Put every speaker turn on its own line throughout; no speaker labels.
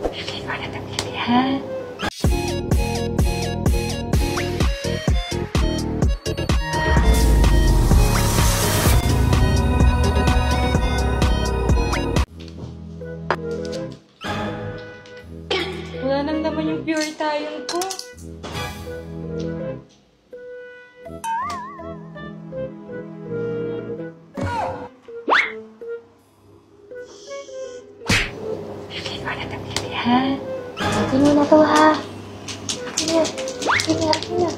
Okay, wala na baby, ha? Wala nang naman yung pure tayong ko. Okay, wala na baby, ha? Akin mo na to, ha? Akin na. Akin na, akin na.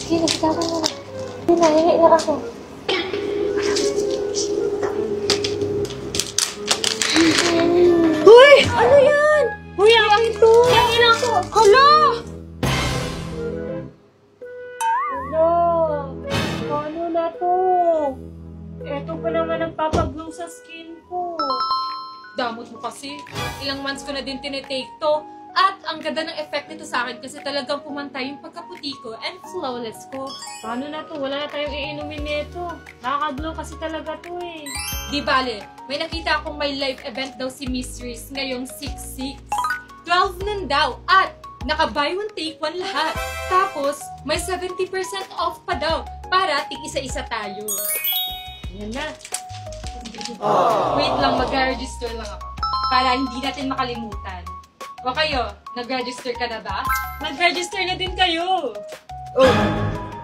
Sige, nagsasawa mo na. Akin na, hingi na ako.
Uy! Ano yan? Uy, akin to! Akin ako! Hala! Hala! Ano na to? Eto pa naman ang papaglow sa skin ko.
Damot mo kasi. Ilang months ko na din tinitake to. At ang ganda ng effect nito sa akin kasi talagang pumantay yung pagkaputi ko and flawless ko.
Paano na to? Wala na tayong iinumin nito. Nakaka-glow kasi talaga to eh.
Di bale, may nakita akong may live event daw si Miss Riz ngayong 6/6. 12 nun daw at naka-buy one take one lahat. Tapos, may 70% off pa daw para tig-isa-isa tayo.
Yan na.
Wait lang, mag-register lang ako para hindi natin makalimutan. O kayo, nag-register ka na ba?
Mag-register na din kayo.
Oh.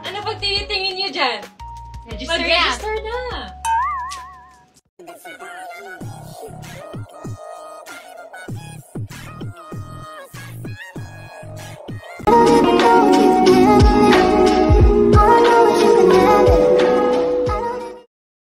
Ano pag tinitingin nyo dyan?
Register
Mag-register na!